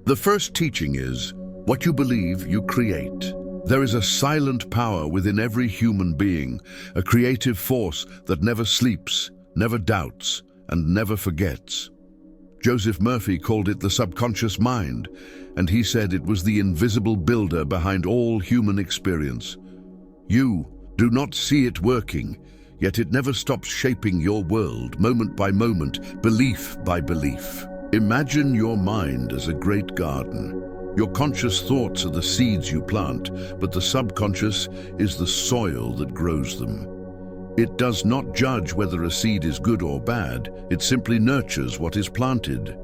The first teaching is, what you believe, you create. There is a silent power within every human being, a creative force that never sleeps, never doubts, and never forgets. Joseph Murphy called it the subconscious mind, and he said it was the invisible builder behind all human experience. You do not see it working, yet it never stops shaping your world, moment by moment, belief by belief. Imagine your mind as a great garden. Your conscious thoughts are the seeds you plant, but the subconscious is the soil that grows them. It does not judge whether a seed is good or bad, it simply nurtures what is planted.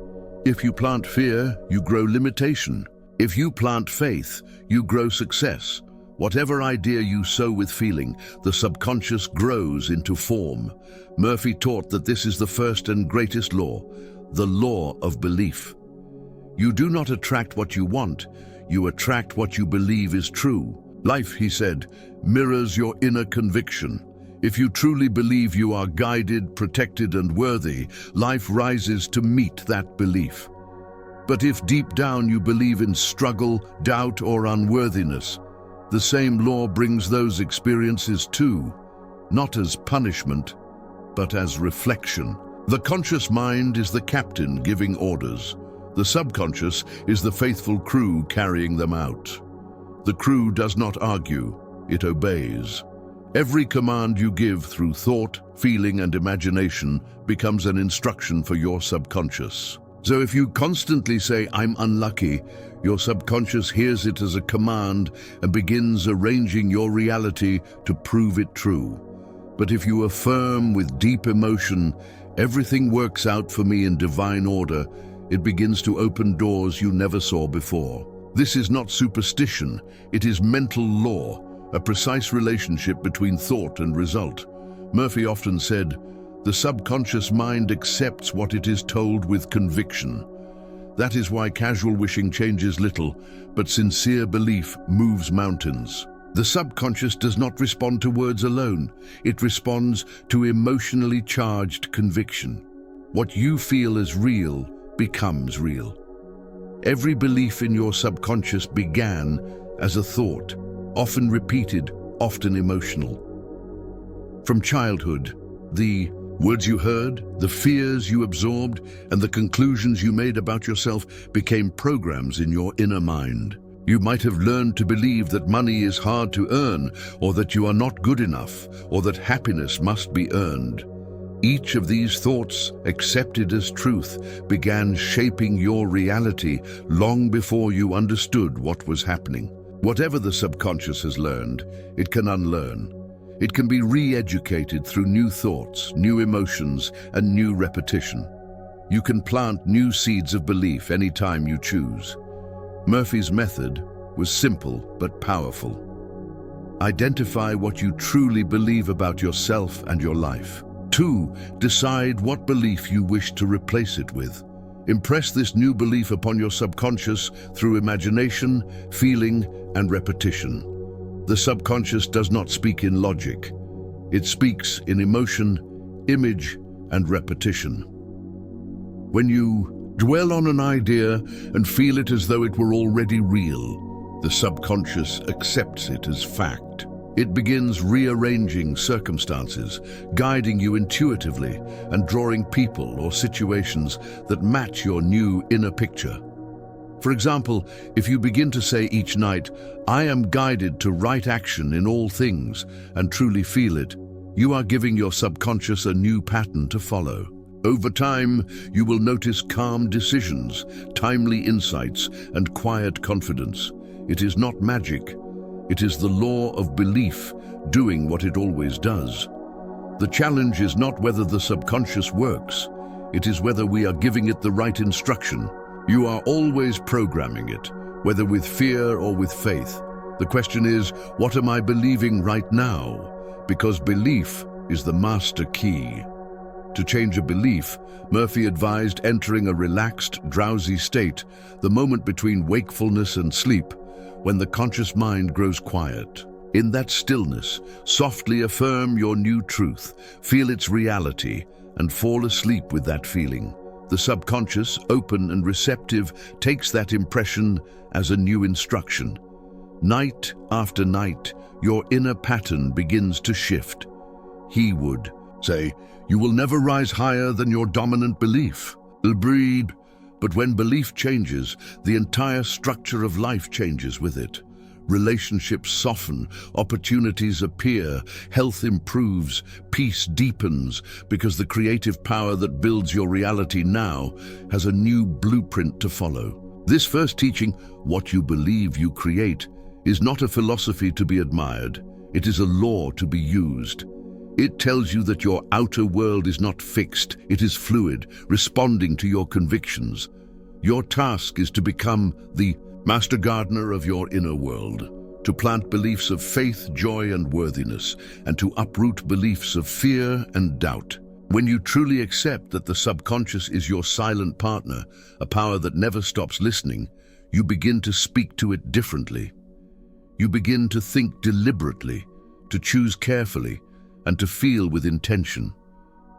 If you plant fear, you grow limitation. If you plant faith, you grow success. Whatever idea you sow with feeling, the subconscious grows into form. Murphy taught that this is the first and greatest law, the law of belief. You do not attract what you want, you attract what you believe is true. Life, he said, mirrors your inner conviction. If you truly believe you are guided, protected, and worthy, life rises to meet that belief. But if deep down you believe in struggle, doubt, or unworthiness, the same law brings those experiences too, not as punishment, but as reflection. The conscious mind is the captain giving orders. The subconscious is the faithful crew carrying them out. The crew does not argue, it obeys. Every command you give through thought, feeling, and imagination becomes an instruction for your subconscious. So if you constantly say, "I'm unlucky," your subconscious hears it as a command and begins arranging your reality to prove it true. But if you affirm with deep emotion, "Everything works out for me in divine order," it begins to open doors you never saw before. This is not superstition, it is mental law, a precise relationship between thought and result. Murphy often said, "The subconscious mind accepts what it is told with conviction." That is why casual wishing changes little, but sincere belief moves mountains. The subconscious does not respond to words alone, it responds to emotionally charged conviction. What you feel as real becomes real. Every belief in your subconscious began as a thought, often repeated, often emotional. From childhood, the words you heard, the fears you absorbed, and the conclusions you made about yourself became programs in your inner mind. You might have learned to believe that money is hard to earn, or that you are not good enough, or that happiness must be earned. Each of these thoughts, accepted as truth, began shaping your reality long before you understood what was happening. Whatever the subconscious has learned, it can unlearn. It can be re-educated through new thoughts, new emotions, and new repetition. You can plant new seeds of belief anytime you choose. Murphy's method was simple but powerful. Identify what you truly believe about yourself and your life. 2. Decide what belief you wish to replace it with. Impress this new belief upon your subconscious through imagination, feeling, and repetition. The subconscious does not speak in logic. It speaks in emotion, image, and repetition. When you dwell on an idea and feel it as though it were already real, the subconscious accepts it as fact. It begins rearranging circumstances, guiding you intuitively, and drawing people or situations that match your new inner picture. For example, if you begin to say each night, "I am guided to right action in all things," and truly feel it, you are giving your subconscious a new pattern to follow. Over time, you will notice calm decisions, timely insights, and quiet confidence. It is not magic. It is the law of belief doing what it always does. The challenge is not whether the subconscious works, it is whether we are giving it the right instruction. You are always programming it, whether with fear or with faith. The question is, what am I believing right now? Because belief is the master key. To change a belief, Murphy advised entering a relaxed, drowsy state, the moment between wakefulness and sleep, when the conscious mind grows quiet. In that stillness, softly affirm your new truth, feel its reality, and fall asleep with that feeling. The subconscious, open and receptive, takes that impression as a new instruction. Night after night, your inner pattern begins to shift. He would say, "You will never rise higher than your dominant belief." Breed. But when belief changes, the entire structure of life changes with it. Relationships soften, opportunities appear, health improves, peace deepens, because the creative power that builds your reality now has a new blueprint to follow. This first teaching, what you believe you create, is not a philosophy to be admired. It is a law to be used. It tells you that your outer world is not fixed, it is fluid, responding to your convictions. Your task is to become the master gardener of your inner world, to plant beliefs of faith, joy, and worthiness, and to uproot beliefs of fear and doubt. When you truly accept that the subconscious is your silent partner, a power that never stops listening, you begin to speak to it differently. You begin to think deliberately, to choose carefully, and to feel with intention.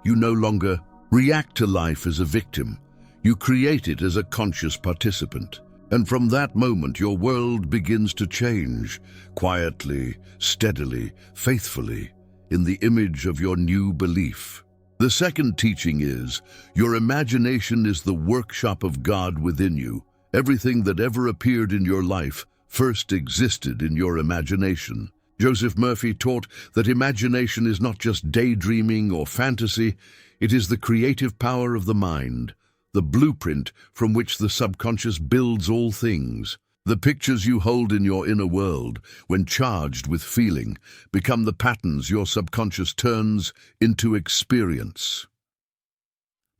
You no longer react to life as a victim. You create it as a conscious participant. And from that moment, your world begins to change, quietly, steadily, faithfully, in the image of your new belief. The second teaching is, your imagination is the workshop of God within you. Everything that ever appeared in your life first existed in your imagination. Joseph Murphy taught that imagination is not just daydreaming or fantasy, it is the creative power of the mind, the blueprint from which the subconscious builds all things. The pictures you hold in your inner world, when charged with feeling, become the patterns your subconscious turns into experience.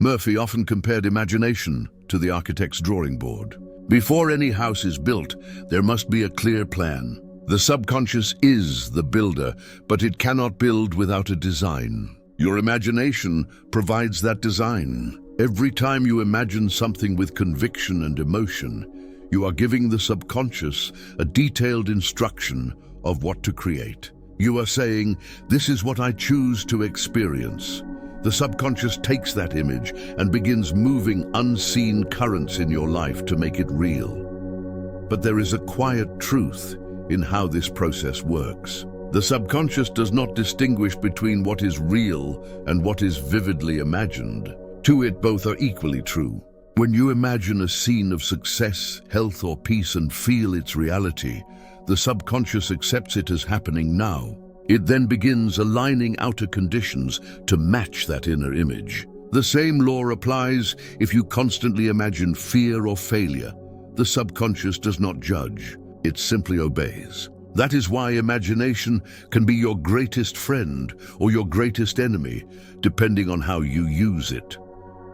Murphy often compared imagination to the architect's drawing board. Before any house is built, there must be a clear plan. The subconscious is the builder, but it cannot build without a design. Your imagination provides that design. Every time you imagine something with conviction and emotion, you are giving the subconscious a detailed instruction of what to create. You are saying, "This is what I choose to experience." The subconscious takes that image and begins moving unseen currents in your life to make it real. But there is a quiet truth in how this process works. The subconscious does not distinguish between what is real and what is vividly imagined. To it, both are equally true. When you imagine a scene of success, health, or peace and feel its reality, the subconscious accepts it as happening now. It then begins aligning outer conditions to match that inner image. The same law applies if you constantly imagine fear or failure. The subconscious does not judge, it simply obeys. That is why imagination can be your greatest friend or your greatest enemy, depending on how you use it.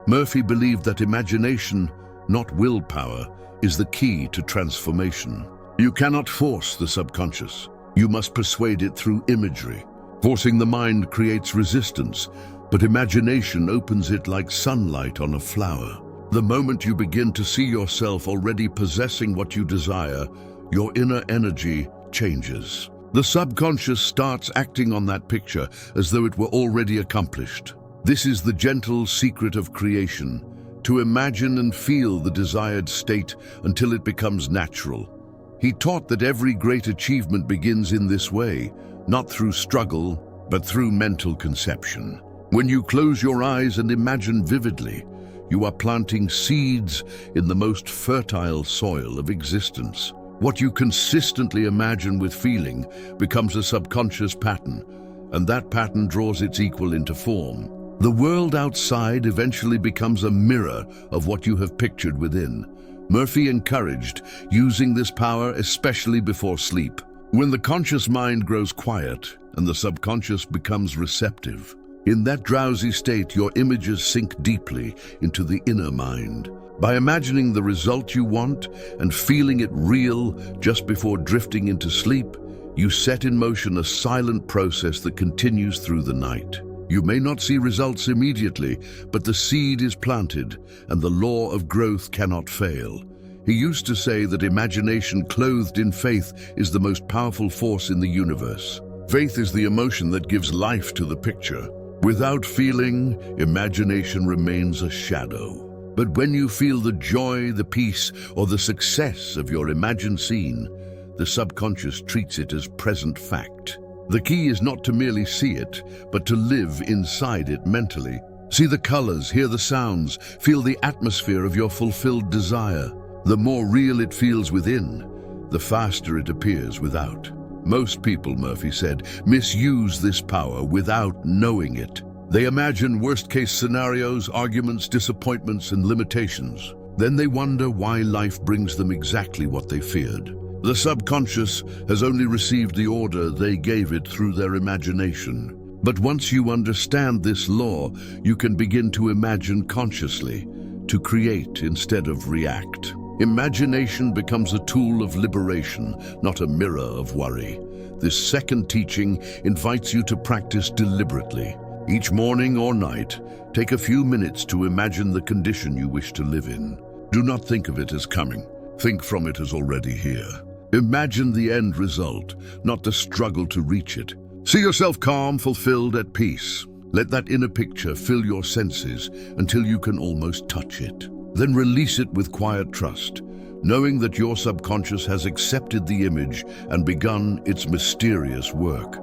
Murphy believed that imagination, not willpower, is the key to transformation. You cannot force the subconscious. You must persuade it through imagery. Forcing the mind creates resistance, but imagination opens it like sunlight on a flower. The moment you begin to see yourself already possessing what you desire, your inner energy changes. The subconscious starts acting on that picture as though it were already accomplished. This is the gentle secret of creation, to imagine and feel the desired state until it becomes natural. He taught that every great achievement begins in this way, not through struggle, but through mental conception. When you close your eyes and imagine vividly, you are planting seeds in the most fertile soil of existence. What you consistently imagine with feeling becomes a subconscious pattern, and that pattern draws its equal into form. The world outside eventually becomes a mirror of what you have pictured within. Murphy encouraged using this power especially before sleep, when the conscious mind grows quiet and the subconscious becomes receptive. In that drowsy state, your images sink deeply into the inner mind. By imagining the result you want and feeling it real just before drifting into sleep, you set in motion a silent process that continues through the night. You may not see results immediately, but the seed is planted and the law of growth cannot fail. He used to say that imagination clothed in faith is the most powerful force in the universe. Faith is the emotion that gives life to the picture. Without feeling, imagination remains a shadow. But when you feel the joy, the peace, or the success of your imagined scene, the subconscious treats it as present fact. The key is not to merely see it, but to live inside it mentally. See the colors, hear the sounds, feel the atmosphere of your fulfilled desire. The more real it feels within, the faster it appears without. Most people, Murphy said, misuse this power without knowing it. They imagine worst-case scenarios, arguments, disappointments, and limitations. Then they wonder why life brings them exactly what they feared. The subconscious has only received the order they gave it through their imagination. But once you understand this law, you can begin to imagine consciously, to create instead of react. Imagination becomes a tool of liberation, not a mirror of worry. This second teaching invites you to practice deliberately. Each morning or night, take a few minutes to imagine the condition you wish to live in. Do not think of it as coming. Think from it as already here. Imagine the end result, not the struggle to reach it. See yourself calm, fulfilled, at peace. Let that inner picture fill your senses until you can almost touch it. Then release it with quiet trust, knowing that your subconscious has accepted the image and begun its mysterious work.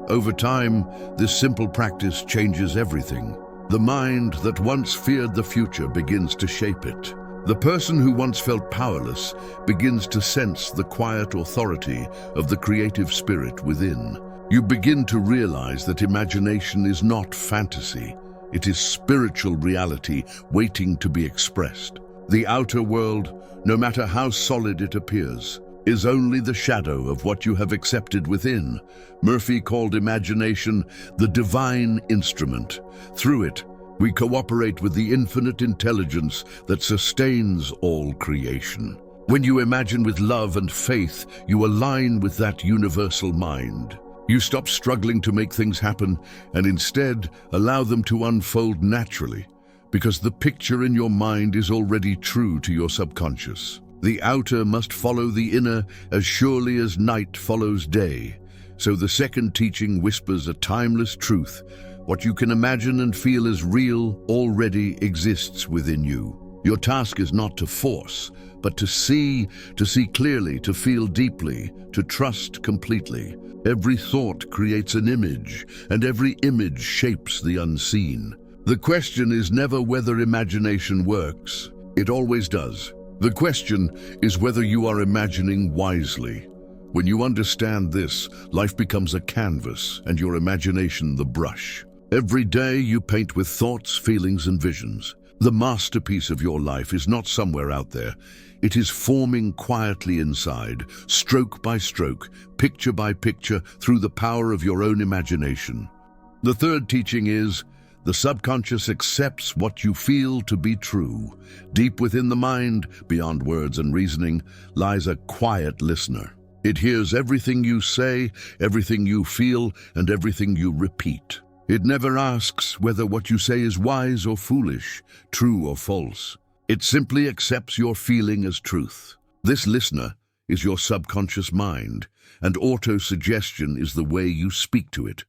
Over time, this simple practice changes everything. The mind that once feared the future begins to shape it. The person who once felt powerless begins to sense the quiet authority of the creative spirit within. You begin to realize that imagination is not fantasy. It is spiritual reality waiting to be expressed. The outer world, no matter how solid it appears, is only the shadow of what you have accepted within. Murphy called imagination the divine instrument. Through it, we cooperate with the infinite intelligence that sustains all creation. When you imagine with love and faith, you align with that universal mind. You stop struggling to make things happen and instead allow them to unfold naturally, because the picture in your mind is already true to your subconscious. The outer must follow the inner as surely as night follows day. So the second teaching whispers a timeless truth. What you can imagine and feel as real already exists within you. Your task is not to force, but to see clearly, to feel deeply, to trust completely. Every thought creates an image, and every image shapes the unseen. The question is never whether imagination works. It always does. The question is whether you are imagining wisely. When you understand this, life becomes a canvas and your imagination the brush. Every day you paint with thoughts, feelings, and visions. The masterpiece of your life is not somewhere out there. It is forming quietly inside, stroke by stroke, picture by picture, through the power of your own imagination. The third teaching is, the subconscious accepts what you feel to be true. Deep within the mind, beyond words and reasoning, lies a quiet listener. It hears everything you say, everything you feel, and everything you repeat. It never asks whether what you say is wise or foolish, true or false. It simply accepts your feeling as truth. This listener is your subconscious mind, and autosuggestion is the way you speak to it.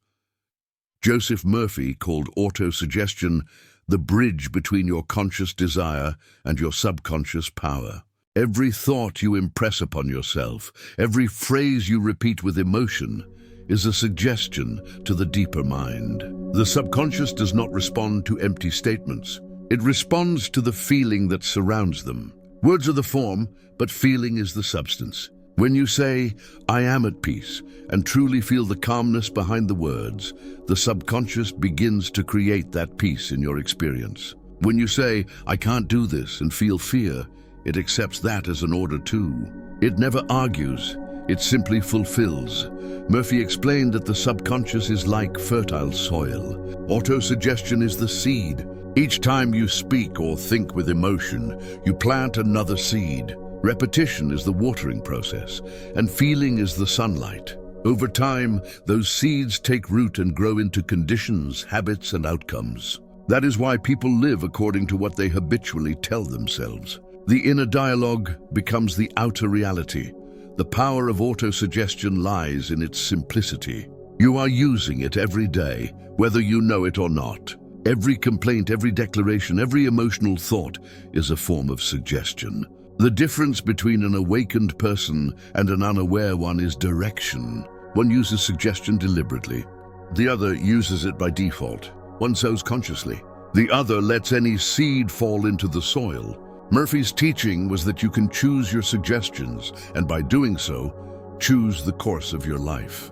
Joseph Murphy called autosuggestion the bridge between your conscious desire and your subconscious power. Every thought you impress upon yourself, every phrase you repeat with emotion, is a suggestion to the deeper mind. The subconscious does not respond to empty statements. It responds to the feeling that surrounds them. Words are the form, but feeling is the substance. When you say, "I am at peace," and truly feel the calmness behind the words, the subconscious begins to create that peace in your experience. When you say, "I can't do this," and feel fear, it accepts that as an order too. It never argues, it simply fulfills. Murphy explained that the subconscious is like fertile soil. Autosuggestion is the seed. Each time you speak or think with emotion, you plant another seed. Repetition is the watering process, and feeling is the sunlight. Over time, those seeds take root and grow into conditions, habits, and outcomes. That is why people live according to what they habitually tell themselves. The inner dialogue becomes the outer reality. The power of autosuggestion lies in its simplicity. You are using it every day, whether you know it or not. Every complaint, every declaration, every emotional thought is a form of suggestion. The difference between an awakened person and an unaware one is direction. One uses suggestion deliberately. The other uses it by default. One sows consciously. The other lets any seed fall into the soil. Murphy's teaching was that you can choose your suggestions, and by doing so, choose the course of your life.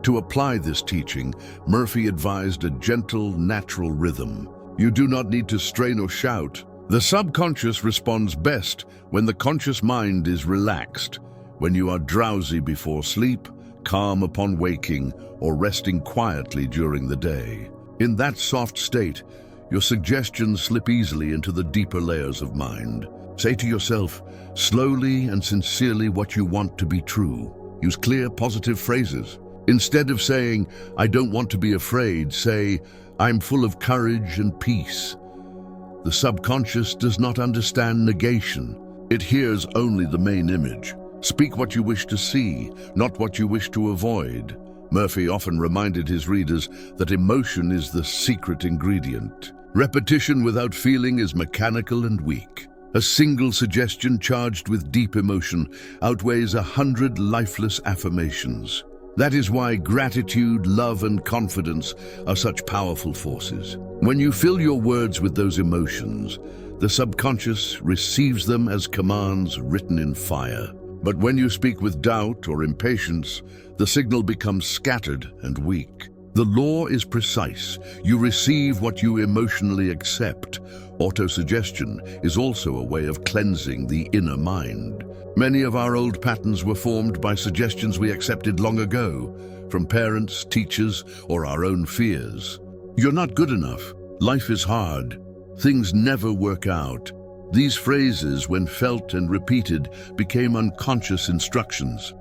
To apply this teaching, Murphy advised a gentle, natural rhythm. You do not need to strain or shout. The subconscious responds best when the conscious mind is relaxed, when you are drowsy before sleep, calm upon waking, or resting quietly during the day. In that soft state, your suggestions slip easily into the deeper layers of mind. Say to yourself, slowly and sincerely, what you want to be true. Use clear, positive phrases. Instead of saying, I don't want to be afraid, say, I'm full of courage and peace. The subconscious does not understand negation. It hears only the main image. Speak what you wish to see, not what you wish to avoid. Murphy often reminded his readers that emotion is the secret ingredient. Repetition without feeling is mechanical and weak. A single suggestion charged with deep emotion outweighs 100 lifeless affirmations. That is why gratitude, love, and confidence are such powerful forces. When you fill your words with those emotions, the subconscious receives them as commands written in fire. But when you speak with doubt or impatience, the signal becomes scattered and weak. The law is precise. You receive what you emotionally accept. Autosuggestion is also a way of cleansing the inner mind. Many of our old patterns were formed by suggestions we accepted long ago, from parents, teachers, or our own fears. You're not good enough. Life is hard. Things never work out. These phrases, when felt and repeated, became unconscious instructions.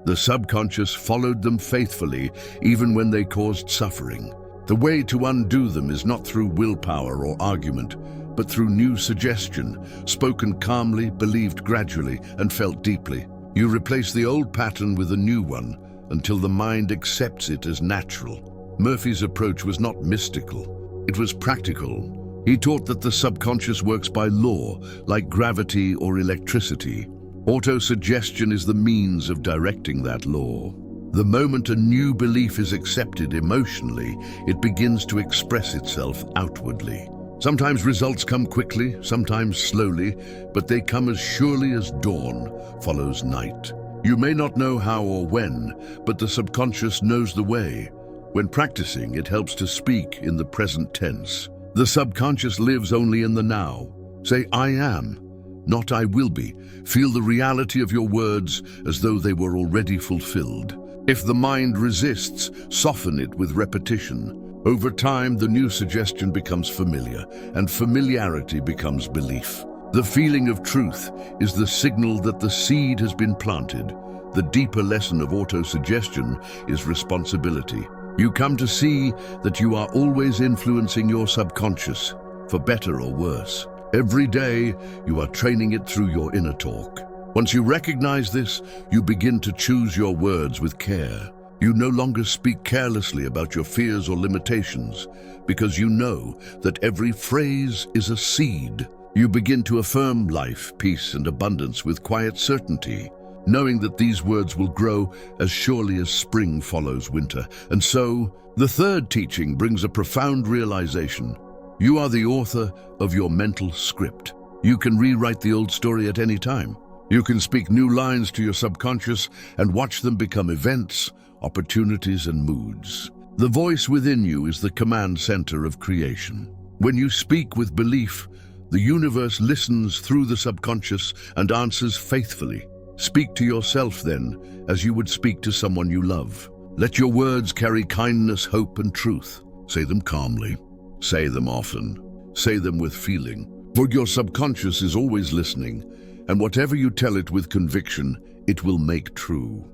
The subconscious followed them faithfully, even when they caused suffering. The way to undo them is not through willpower or argument, but through new suggestion, spoken calmly, believed gradually, and felt deeply. You replace the old pattern with a new one until the mind accepts it as natural. Murphy's approach was not mystical. It was practical. He taught that the subconscious works by law, like gravity or electricity. Autosuggestion is the means of directing that law. The moment a new belief is accepted emotionally, it begins to express itself outwardly. Sometimes results come quickly, sometimes slowly, but they come as surely as dawn follows night. You may not know how or when, but the subconscious knows the way. When practicing, it helps to speak in the present tense. The subconscious lives only in the now. Say, I am, not I will be. Feel the reality of your words as though they were already fulfilled. If the mind resists, soften it with repetition. Over time, the new suggestion becomes familiar, and familiarity becomes belief. The feeling of truth is the signal that the seed has been planted. The deeper lesson of autosuggestion is responsibility. You come to see that you are always influencing your subconscious, for better or worse. Every day, you are training it through your inner talk. Once you recognize this, you begin to choose your words with care. You no longer speak carelessly about your fears or limitations, because you know that every phrase is a seed. You begin to affirm life, peace, and abundance with quiet certainty, knowing that these words will grow as surely as spring follows winter. And so, the third teaching brings a profound realization. You are the author of your mental script. You can rewrite the old story at any time. You can speak new lines to your subconscious and watch them become events, opportunities, and moods. The voice within you is the command center of creation. When you speak with belief, the universe listens through the subconscious and answers faithfully. Speak to yourself then, as you would speak to someone you love. Let your words carry kindness, hope, and truth. Say them calmly. Say them often. Say them with feeling. For your subconscious is always listening, and whatever you tell it with conviction, it will make true.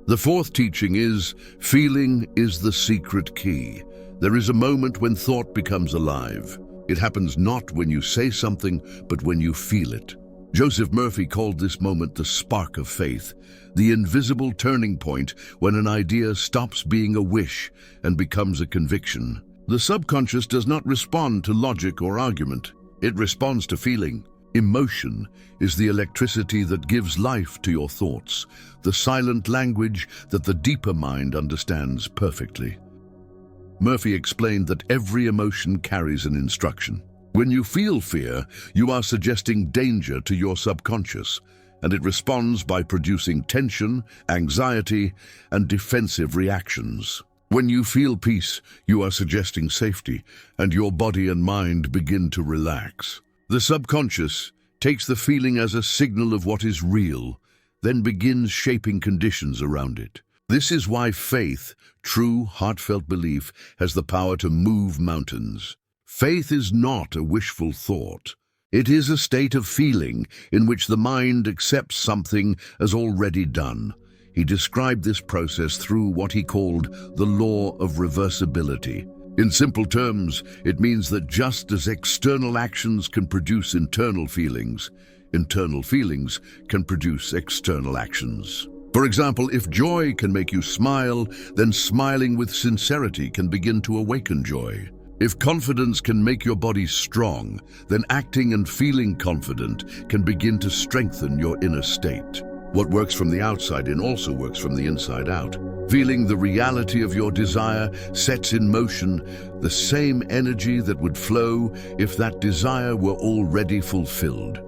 The fourth teaching is, feeling is the secret key. There is a moment when thought becomes alive. It happens not when you say something, but when you feel it. Joseph Murphy called this moment the spark of faith, the invisible turning point when an idea stops being a wish and becomes a conviction. The subconscious does not respond to logic or argument. It responds to feeling. Emotion is the electricity that gives life to your thoughts, the silent language that the deeper mind understands perfectly. Murphy explained that every emotion carries an instruction. When you feel fear, you are suggesting danger to your subconscious, and it responds by producing tension, anxiety, and defensive reactions. When you feel peace, you are suggesting safety, and your body and mind begin to relax. The subconscious takes the feeling as a signal of what is real, then begins shaping conditions around it. This is why faith, true, heartfelt belief, has the power to move mountains. Faith is not a wishful thought. It is a state of feeling in which the mind accepts something as already done. He described this process through what he called the law of reversibility. In simple terms, it means that just as external actions can produce internal feelings can produce external actions. For example, if joy can make you smile, then smiling with sincerity can begin to awaken joy. If confidence can make your body strong, then acting and feeling confident can begin to strengthen your inner state. What works from the outside in also works from the inside out. Feeling the reality of your desire sets in motion the same energy that would flow if that desire were already fulfilled.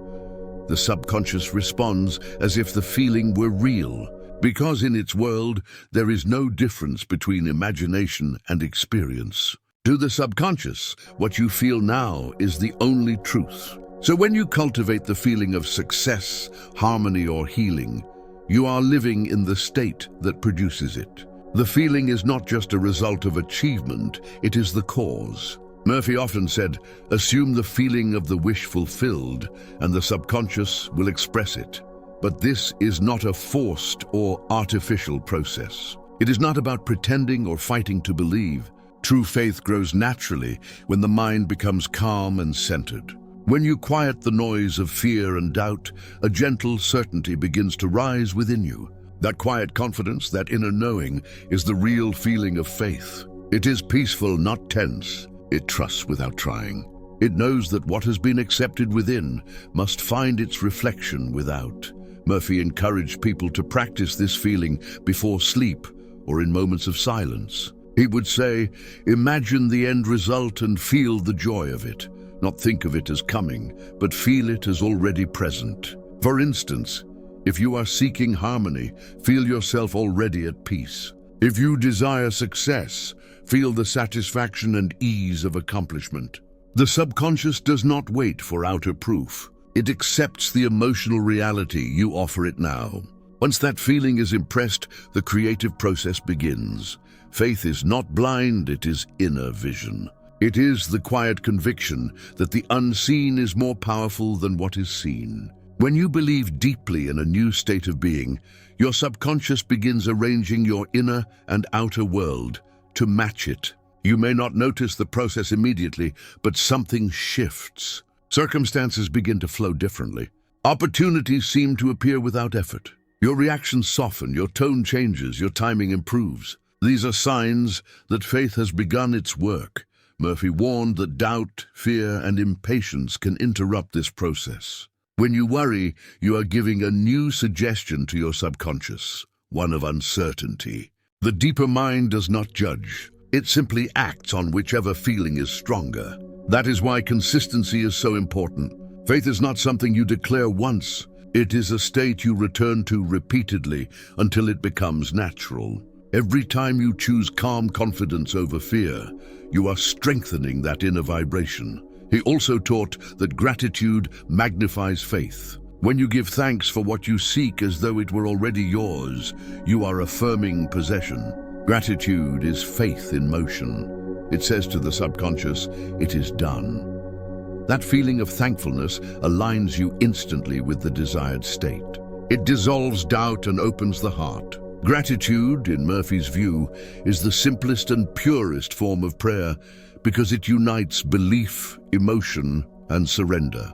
The subconscious responds as if the feeling were real, because in its world there is no difference between imagination and experience. To the subconscious, what you feel now is the only truth. So when you cultivate the feeling of success, harmony, or healing, you are living in the state that produces it. The feeling is not just a result of achievement, it is the cause. Murphy often said, assume the feeling of the wish fulfilled, and the subconscious will express it. But this is not a forced or artificial process. It is not about pretending or fighting to believe. True faith grows naturally when the mind becomes calm and centered. When you quiet the noise of fear and doubt, a gentle certainty begins to rise within you. That quiet confidence, that inner knowing, is the real feeling of faith. It is peaceful, not tense. It trusts without trying. It knows that what has been accepted within must find its reflection without. Murphy encouraged people to practice this feeling before sleep or in moments of silence. He would say, imagine the end result and feel the joy of it. Not think of it as coming, but feel it as already present. For instance, if you are seeking harmony, feel yourself already at peace. If you desire success, feel the satisfaction and ease of accomplishment. The subconscious does not wait for outer proof. It accepts the emotional reality you offer it now. Once that feeling is impressed, the creative process begins. Faith is not blind, it is inner vision. It is the quiet conviction that the unseen is more powerful than what is seen. When you believe deeply in a new state of being, your subconscious begins arranging your inner and outer world to match it. You may not notice the process immediately, but something shifts. Circumstances begin to flow differently. Opportunities seem to appear without effort. Your reactions soften, your tone changes, your timing improves. These are signs that faith has begun its work. Murphy warned that doubt, fear, and impatience can interrupt this process. When you worry, you are giving a new suggestion to your subconscious, one of uncertainty. The deeper mind does not judge. It simply acts on whichever feeling is stronger. That is why consistency is so important. Faith is not something you declare once. It is a state you return to repeatedly until it becomes natural. Every time you choose calm confidence over fear, you are strengthening that inner vibration. He also taught that gratitude magnifies faith. When you give thanks for what you seek as though it were already yours, you are affirming possession. Gratitude is faith in motion. It says to the subconscious, it is done. That feeling of thankfulness aligns you instantly with the desired state. It dissolves doubt and opens the heart. Gratitude, in Murphy's view, is the simplest and purest form of prayer because it unites belief, emotion, and surrender.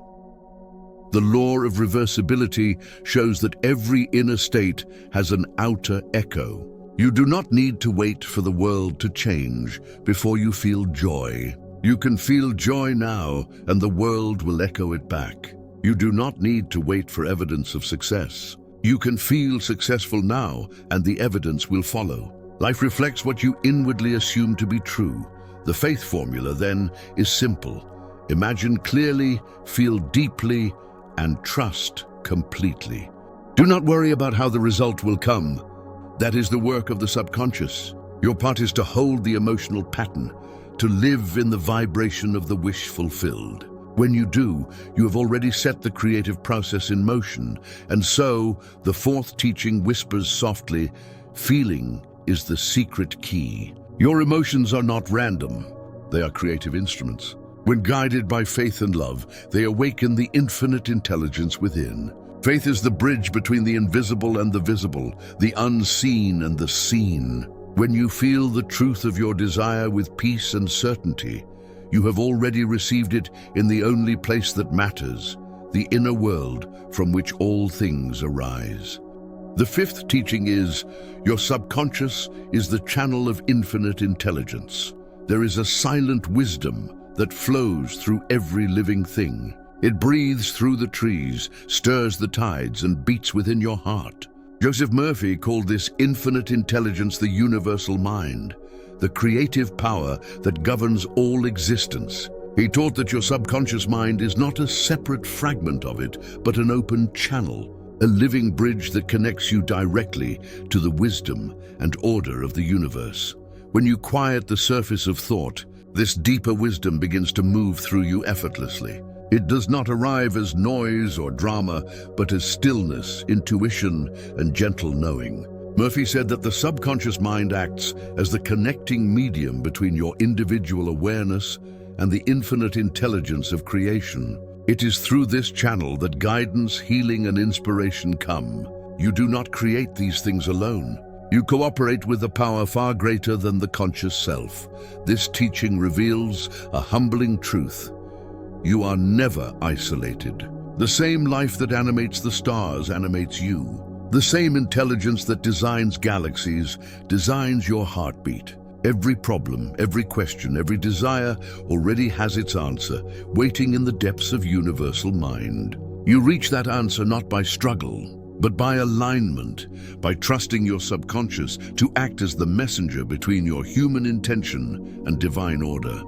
The law of reversibility shows that every inner state has an outer echo. You do not need to wait for the world to change before you feel joy. You can feel joy now, and the world will echo it back. You do not need to wait for evidence of success. You can feel successful now, and the evidence will follow. Life reflects what you inwardly assume to be true. The faith formula, then, is simple. Imagine clearly, feel deeply, and trust completely. Do not worry about how the result will come. That is the work of the subconscious. Your part is to hold the emotional pattern, to live in the vibration of the wish fulfilled. When you do, you have already set the creative process in motion, and so the fourth teaching whispers softly, feeling is the secret key. Your emotions are not random. They are creative instruments. When guided by faith and love, they awaken the infinite intelligence within. Faith is the bridge between the invisible and the visible, the unseen and the seen. When you feel the truth of your desire with peace and certainty, you have already received it in the only place that matters, the inner world from which all things arise. The fifth teaching is, your subconscious is the channel of infinite intelligence. There is a silent wisdom that flows through every living thing. It breathes through the trees, stirs the tides, and beats within your heart. Joseph Murphy called this infinite intelligence the universal mind, the creative power that governs all existence. He taught that your subconscious mind is not a separate fragment of it, but an open channel, a living bridge that connects you directly to the wisdom and order of the universe. When you quiet the surface of thought, this deeper wisdom begins to move through you effortlessly. It does not arrive as noise or drama, but as stillness, intuition, and gentle knowing. Murphy said that the subconscious mind acts as the connecting medium between your individual awareness and the infinite intelligence of creation. It is through this channel that guidance, healing, and inspiration come. You do not create these things alone. You cooperate with a power far greater than the conscious self. This teaching reveals a humbling truth. You are never isolated. The same life that animates the stars animates you. The same intelligence that designs galaxies designs your heartbeat. Every problem, every question, every desire already has its answer, waiting in the depths of universal mind. You reach that answer not by struggle, but by alignment, by trusting your subconscious to act as the messenger between your human intention and divine order.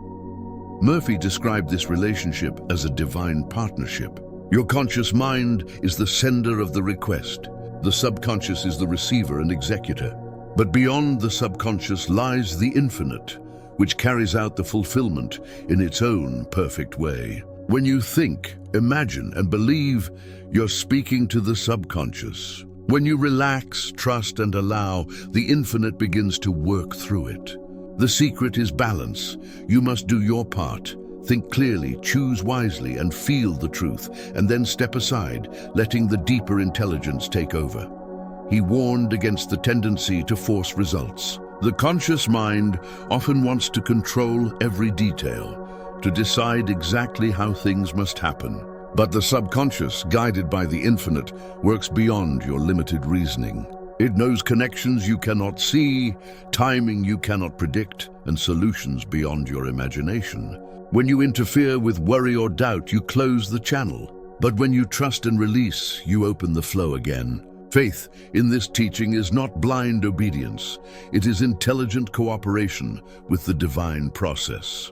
Murphy described this relationship as a divine partnership. Your conscious mind is the sender of the request. The subconscious is the receiver and executor. But beyond the subconscious lies the infinite, which carries out the fulfillment in its own perfect way. When you think, imagine, and believe, you're speaking to the subconscious. When you relax, trust, and allow, the infinite begins to work through it. The secret is balance. You must do your part. Think clearly, choose wisely, and feel the truth, and then step aside, letting the deeper intelligence take over. He warned against the tendency to force results. The conscious mind often wants to control every detail, to decide exactly how things must happen. But the subconscious, guided by the infinite, works beyond your limited reasoning. It knows connections you cannot see, timing you cannot predict, and solutions beyond your imagination. When you interfere with worry or doubt, you close the channel. But when you trust and release, you open the flow again. Faith in this teaching is not blind obedience. It is intelligent cooperation with the divine process.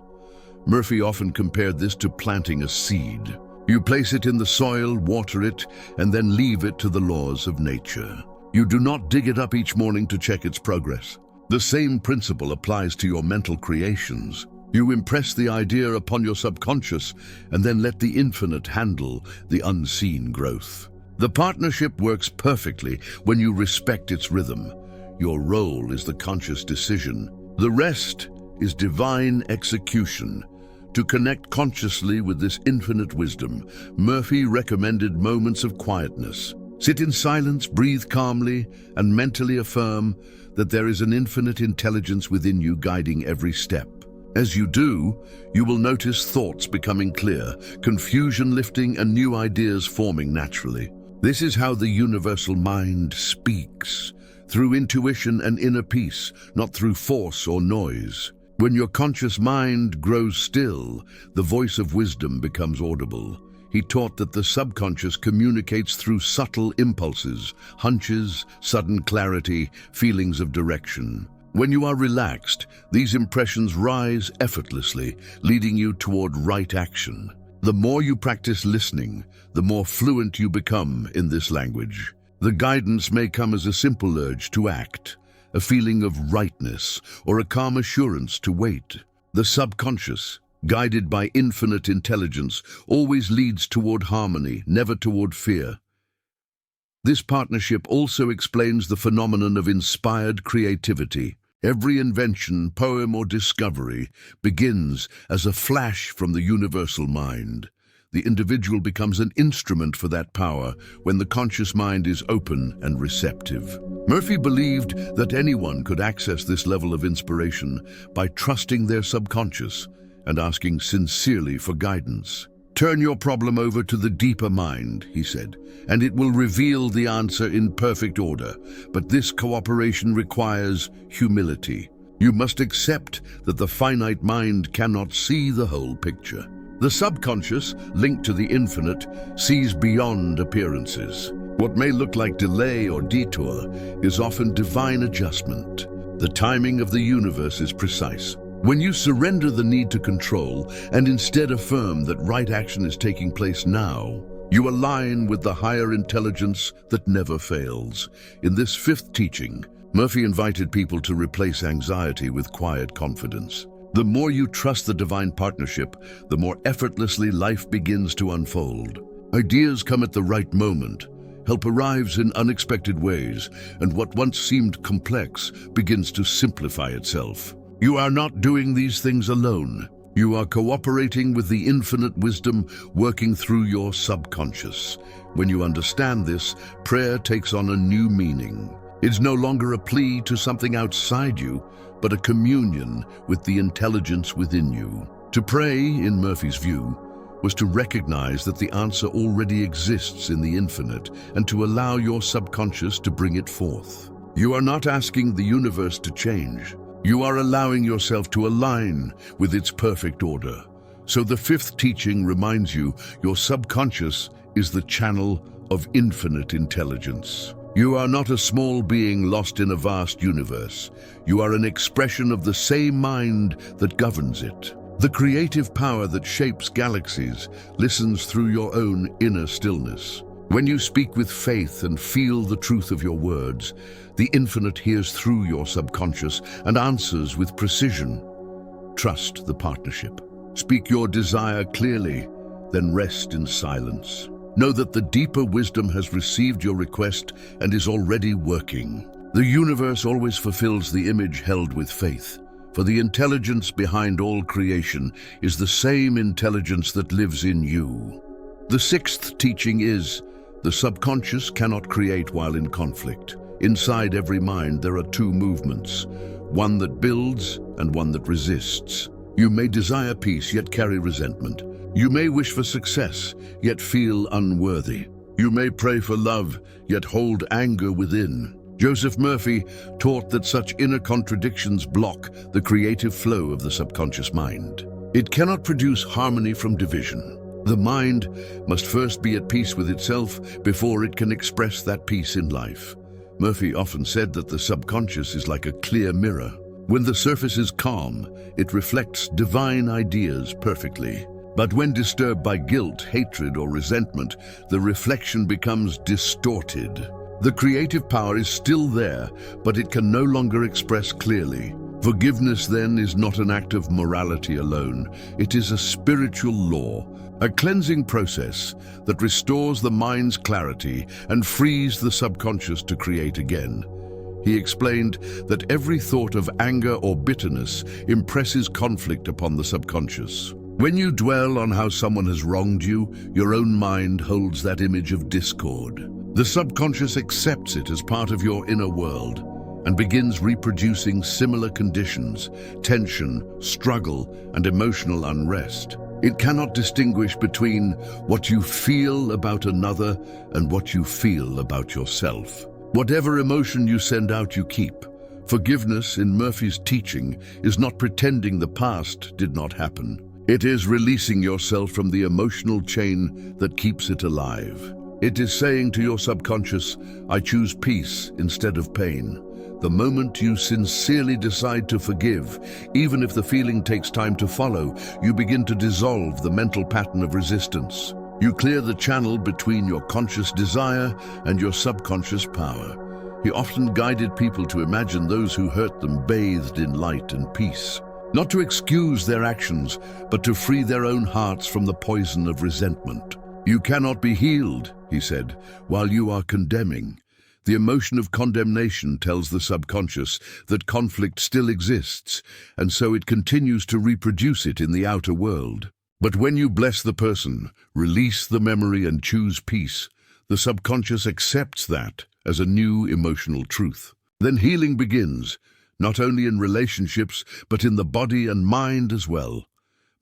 Murphy often compared this to planting a seed. You place it in the soil, water it, and then leave it to the laws of nature. You do not dig it up each morning to check its progress. The same principle applies to your mental creations. You impress the idea upon your subconscious and then let the infinite handle the unseen growth. The partnership works perfectly when you respect its rhythm. Your role is the conscious decision. The rest is divine execution. To connect consciously with this infinite wisdom, Murphy recommended moments of quietness. Sit in silence, breathe calmly, and mentally affirm that there is an infinite intelligence within you guiding every step. As you do, you will notice thoughts becoming clear, confusion lifting, and new ideas forming naturally. This is how the universal mind speaks, through intuition and inner peace, not through force or noise. When your conscious mind grows still, the voice of wisdom becomes audible. He taught that the subconscious communicates through subtle impulses, hunches, sudden clarity, feelings of direction. When you are relaxed, these impressions rise effortlessly, leading you toward right action. The more you practice listening, the more fluent you become in this language. The guidance may come as a simple urge to act, a feeling of rightness, or a calm assurance to wait. The subconscious, guided by infinite intelligence, always leads toward harmony, never toward fear. This partnership also explains the phenomenon of inspired creativity. Every invention, poem, or discovery begins as a flash from the universal mind. The individual becomes an instrument for that power when the conscious mind is open and receptive. Murphy believed that anyone could access this level of inspiration by trusting their subconscious and asking sincerely for guidance. Turn your problem over to the deeper mind, he said, and it will reveal the answer in perfect order. But this cooperation requires humility. You must accept that the finite mind cannot see the whole picture. The subconscious, linked to the infinite, sees beyond appearances. What may look like delay or detour is often divine adjustment. The timing of the universe is precise. When you surrender the need to control and instead affirm that right action is taking place now, you align with the higher intelligence that never fails. In this fifth teaching, Murphy invited people to replace anxiety with quiet confidence. The more you trust the divine partnership, the more effortlessly life begins to unfold. Ideas come at the right moment, help arrives in unexpected ways, and what once seemed complex begins to simplify itself. You are not doing these things alone. You are cooperating with the infinite wisdom working through your subconscious. When you understand this, prayer takes on a new meaning. It's no longer a plea to something outside you, but a communion with the intelligence within you. To pray, in Murphy's view, was to recognize that the answer already exists in the infinite and to allow your subconscious to bring it forth. You are not asking the universe to change. You are allowing yourself to align with its perfect order. So the fifth teaching reminds you your subconscious is the channel of infinite intelligence. You are not a small being lost in a vast universe. You are an expression of the same mind that governs it. The creative power that shapes galaxies listens through your own inner stillness. When you speak with faith and feel the truth of your words, the infinite hears through your subconscious and answers with precision. Trust the partnership. Speak your desire clearly, then rest in silence. Know that the deeper wisdom has received your request and is already working. The universe always fulfills the image held with faith, for the intelligence behind all creation is the same intelligence that lives in you. The sixth teaching is, the subconscious cannot create while in conflict. Inside every mind there are two movements, one that builds and one that resists. You may desire peace yet carry resentment. You may wish for success, yet feel unworthy. You may pray for love, yet hold anger within. Joseph Murphy taught that such inner contradictions block the creative flow of the subconscious mind. It cannot produce harmony from division. The mind must first be at peace with itself before it can express that peace in life. Murphy often said that the subconscious is like a clear mirror. When the surface is calm, it reflects divine ideas perfectly. But when disturbed by guilt, hatred, or resentment, the reflection becomes distorted. The creative power is still there, but it can no longer express clearly. Forgiveness, then, is not an act of morality alone. It is a spiritual law, a cleansing process that restores the mind's clarity and frees the subconscious to create again. He explained that every thought of anger or bitterness impresses conflict upon the subconscious. When you dwell on how someone has wronged you, your own mind holds that image of discord. The subconscious accepts it as part of your inner world and begins reproducing similar conditions, tension, struggle, and emotional unrest. It cannot distinguish between what you feel about another and what you feel about yourself. Whatever emotion you send out, you keep. Forgiveness, in Murphy's teaching, is not pretending the past did not happen. It is releasing yourself from the emotional chain that keeps it alive. It is saying to your subconscious, I choose peace instead of pain. The moment you sincerely decide to forgive, even if the feeling takes time to follow, you begin to dissolve the mental pattern of resistance. You clear the channel between your conscious desire and your subconscious power. He often guided people to imagine those who hurt them bathed in light and peace. Not to excuse their actions, but to free their own hearts from the poison of resentment. You cannot be healed, he said, while you are condemning. The emotion of condemnation tells the subconscious that conflict still exists, and so it continues to reproduce it in the outer world. But when you bless the person, release the memory and choose peace, the subconscious accepts that as a new emotional truth. Then healing begins, not only in relationships, but in the body and mind as well.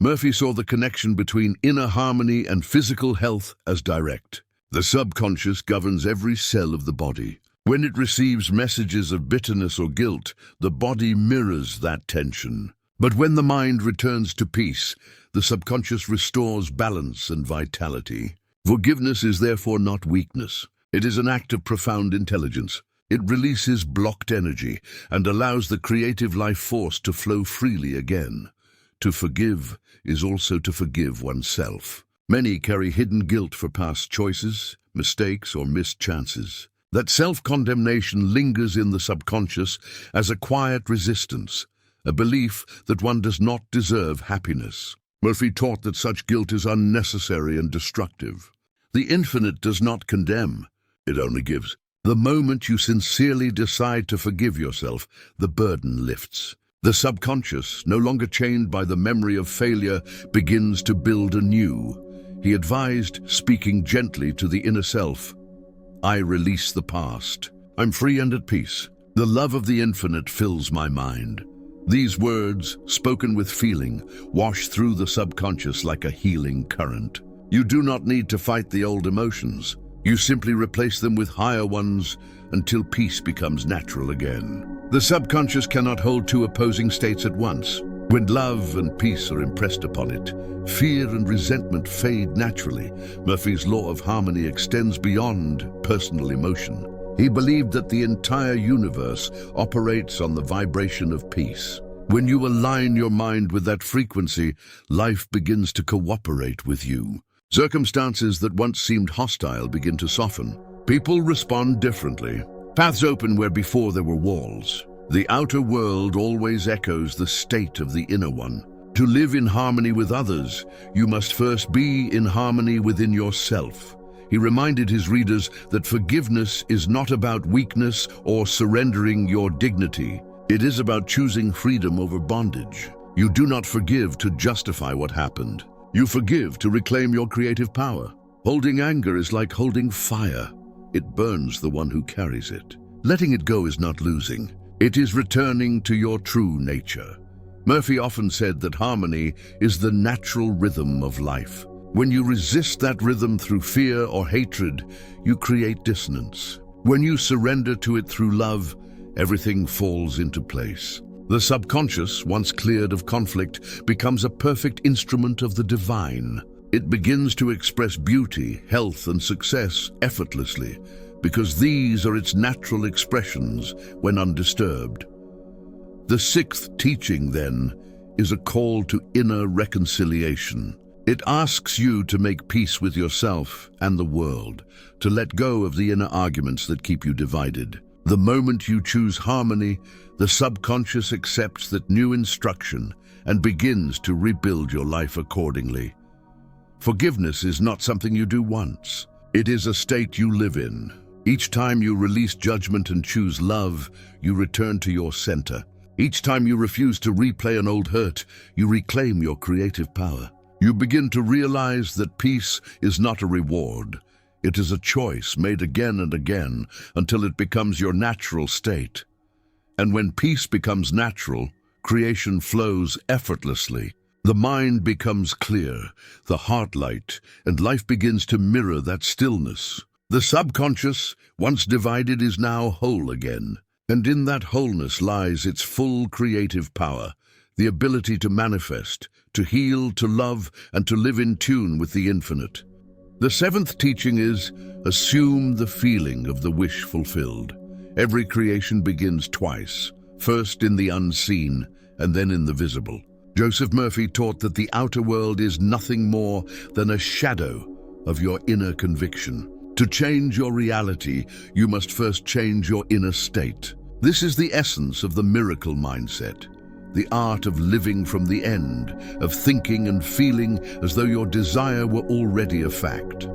Murphy saw the connection between inner harmony and physical health as direct. The subconscious governs every cell of the body. When it receives messages of bitterness or guilt, the body mirrors that tension. But when the mind returns to peace, the subconscious restores balance and vitality. Forgiveness is therefore not weakness. It is an act of profound intelligence. It releases blocked energy and allows the creative life force to flow freely again. To forgive is also to forgive oneself. Many carry hidden guilt for past choices, mistakes, or missed chances. That self-condemnation lingers in the subconscious as a quiet resistance, a belief that one does not deserve happiness. Murphy taught that such guilt is unnecessary and destructive. The infinite does not condemn, it only gives. The moment you sincerely decide to forgive yourself, the burden lifts. The subconscious, no longer chained by the memory of failure, begins to build anew. He advised, speaking gently to the inner self, I release the past. I'm free and at peace. The love of the infinite fills my mind. These words, spoken with feeling, wash through the subconscious like a healing current. You do not need to fight the old emotions. You simply replace them with higher ones until peace becomes natural again. The subconscious cannot hold two opposing states at once. When love and peace are impressed upon it, fear and resentment fade naturally. Murphy's law of harmony extends beyond personal emotion. He believed that the entire universe operates on the vibration of peace. When you align your mind with that frequency, life begins to cooperate with you. Circumstances that once seemed hostile begin to soften. People respond differently. Paths open where before there were walls. The outer world always echoes the state of the inner one. To live in harmony with others, you must first be in harmony within yourself. He reminded his readers that forgiveness is not about weakness or surrendering your dignity. It is about choosing freedom over bondage. You do not forgive to justify what happened. You forgive to reclaim your creative power. Holding anger is like holding fire. It burns the one who carries it. Letting it go is not losing. It is returning to your true nature. Murphy often said that harmony is the natural rhythm of life. When you resist that rhythm through fear or hatred, you create dissonance. When you surrender to it through love, everything falls into place. The subconscious, once cleared of conflict, becomes a perfect instrument of the divine. It begins to express beauty, health, and success effortlessly, because these are its natural expressions when undisturbed. The sixth teaching, then, is a call to inner reconciliation. It asks you to make peace with yourself and the world, to let go of the inner arguments that keep you divided. The moment you choose harmony, the subconscious accepts that new instruction and begins to rebuild your life accordingly. Forgiveness is not something you do once. It is a state you live in. Each time you release judgment and choose love, you return to your center. Each time you refuse to replay an old hurt, you reclaim your creative power. You begin to realize that peace is not a reward. It is a choice made again and again until it becomes your natural state. And when peace becomes natural, creation flows effortlessly. The mind becomes clear, the heart light, and life begins to mirror that stillness. The subconscious, once divided, is now whole again, and in that wholeness lies its full creative power, the ability to manifest, to heal, to love, and to live in tune with the infinite. The seventh teaching is, assume the feeling of the wish fulfilled. Every creation begins twice, first in the unseen, and then in the visible. Joseph Murphy taught that the outer world is nothing more than a shadow of your inner conviction. To change your reality, you must first change your inner state. This is the essence of the miracle mindset, the art of living from the end, of thinking and feeling as though your desire were already a fact.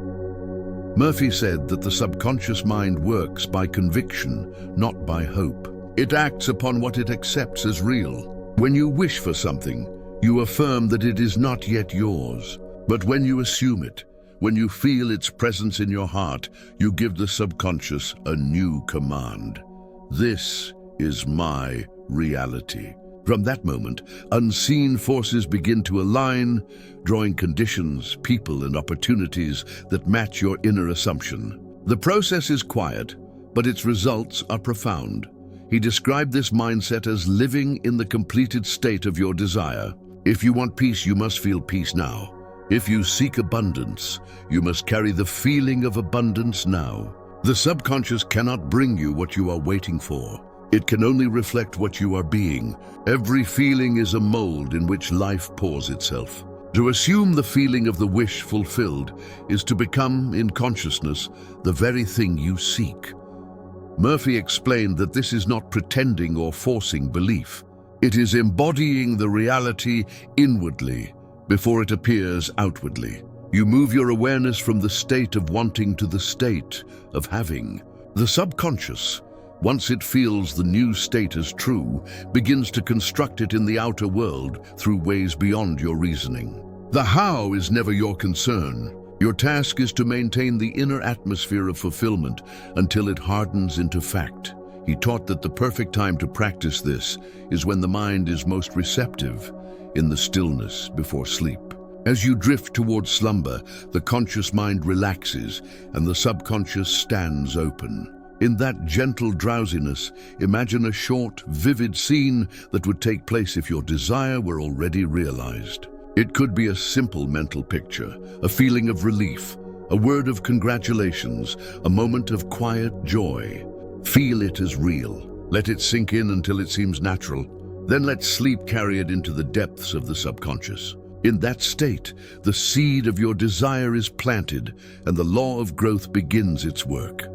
Murphy said that the subconscious mind works by conviction, not by hope. It acts upon what it accepts as real. When you wish for something, you affirm that it is not yet yours. But when you assume it, when you feel its presence in your heart, you give the subconscious a new command. This is my reality. From that moment, unseen forces begin to align, drawing conditions, people, and opportunities that match your inner assumption. The process is quiet, but its results are profound. He described this mindset as living in the completed state of your desire. If you want peace, you must feel peace now. If you seek abundance, you must carry the feeling of abundance now. The subconscious cannot bring you what you are waiting for. It can only reflect what you are being. Every feeling is a mold in which life pours itself. To assume the feeling of the wish fulfilled is to become, in consciousness, the very thing you seek. Murphy explained that this is not pretending or forcing belief. It is embodying the reality inwardly before it appears outwardly. You move your awareness from the state of wanting to the state of having. The subconscious, once it feels the new state as true, begins to construct it in the outer world through ways beyond your reasoning. The how is never your concern. Your task is to maintain the inner atmosphere of fulfillment until it hardens into fact. He taught that the perfect time to practice this is when the mind is most receptive, in the stillness before sleep. As you drift towards slumber, the conscious mind relaxes and the subconscious stands open. In that gentle drowsiness, imagine a short, vivid scene that would take place if your desire were already realized. It could be a simple mental picture, a feeling of relief, a word of congratulations, a moment of quiet joy. Feel it as real. Let it sink in until it seems natural. Then let sleep carry it into the depths of the subconscious. In that state, the seed of your desire is planted and the law of growth begins its work.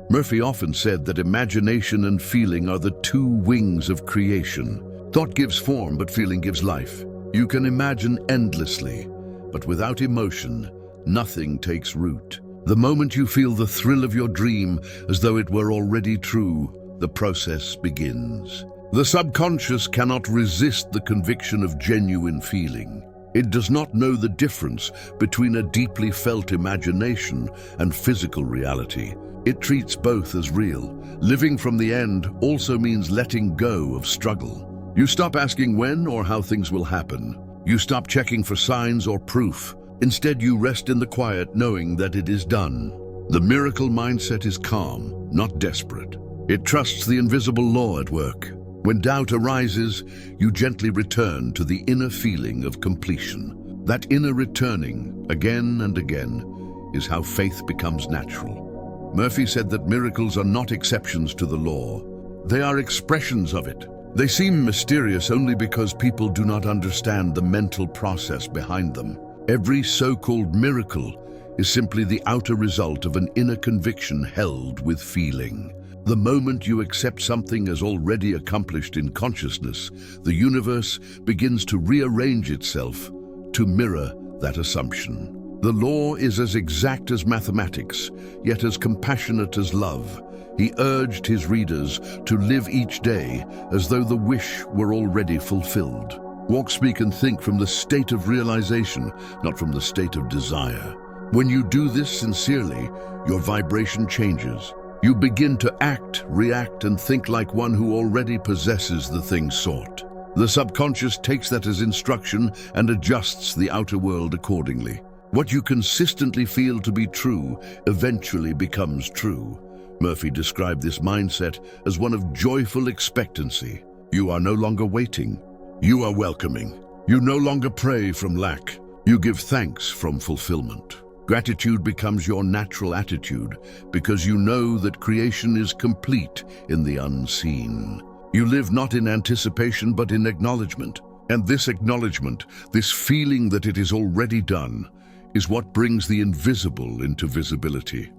Murphy often said that imagination and feeling are the two wings of creation. Thought gives form, but feeling gives life. You can imagine endlessly, but without emotion, nothing takes root. The moment you feel the thrill of your dream as though it were already true, the process begins. The subconscious cannot resist the conviction of genuine feeling. It does not know the difference between a deeply felt imagination and physical reality. It treats both as real. Living from the end also means letting go of struggle. You stop asking when or how things will happen. You stop checking for signs or proof. Instead, you rest in the quiet, knowing that it is done. The miracle mindset is calm, not desperate. It trusts the invisible law at work. When doubt arises, you gently return to the inner feeling of completion. That inner returning, again and again, is how faith becomes natural. Murphy said that miracles are not exceptions to the law. They are expressions of it. They seem mysterious only because people do not understand the mental process behind them. Every so-called miracle is simply the outer result of an inner conviction held with feeling. The moment you accept something as already accomplished in consciousness, the universe begins to rearrange itself to mirror that assumption. The law is as exact as mathematics, yet as compassionate as love. He urged his readers to live each day as though the wish were already fulfilled. Walk, speak, and think from the state of realization, not from the state of desire. When you do this sincerely, your vibration changes. You begin to act, react, and think like one who already possesses the thing sought. The subconscious takes that as instruction and adjusts the outer world accordingly. What you consistently feel to be true eventually becomes true. Murphy described this mindset as one of joyful expectancy. You are no longer waiting. You are welcoming. You no longer pray from lack. You give thanks from fulfillment. Gratitude becomes your natural attitude because you know that creation is complete in the unseen. You live not in anticipation but in acknowledgement. And this acknowledgement, this feeling that it is already done, is what brings the invisible into visibility.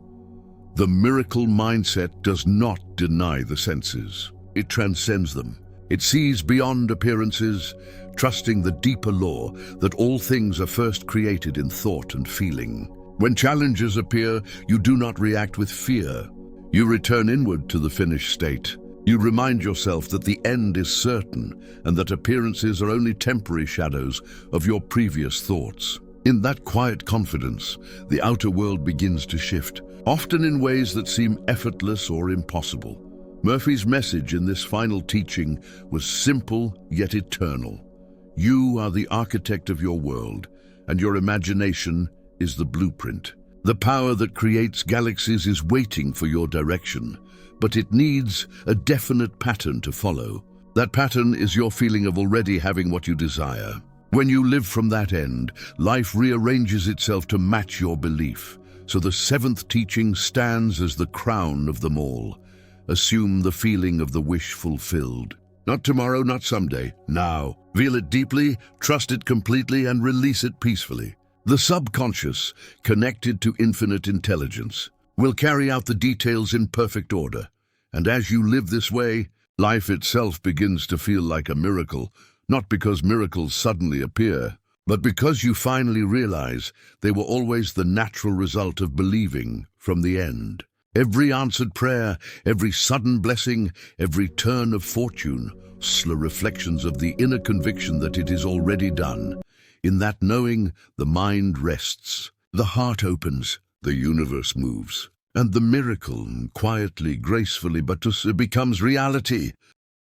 The miracle mindset does not deny the senses. It transcends them. It sees beyond appearances, trusting the deeper law that all things are first created in thought and feeling. When challenges appear, you do not react with fear. You return inward to the finished state. You remind yourself that the end is certain and that appearances are only temporary shadows of your previous thoughts. In that quiet confidence, the outer world begins to shift, often in ways that seem effortless or impossible. Murphy's message in this final teaching was simple yet eternal. You are the architect of your world, and your imagination is the blueprint. The power that creates galaxies is waiting for your direction, but it needs a definite pattern to follow. That pattern is your feeling of already having what you desire. When you live from that end, life rearranges itself to match your belief. So the seventh teaching stands as the crown of them all. Assume the feeling of the wish fulfilled. Not tomorrow, not someday, now. Feel it deeply, trust it completely, and release it peacefully. The subconscious, connected to infinite intelligence, will carry out the details in perfect order. And as you live this way, life itself begins to feel like a miracle, not because miracles suddenly appear, but because you finally realize they were always the natural result of believing from the end. Every answered prayer, every sudden blessing, every turn of fortune, are reflections of the inner conviction that it is already done. In that knowing, the mind rests, the heart opens, the universe moves, and the miracle, quietly, gracefully, but becomes reality.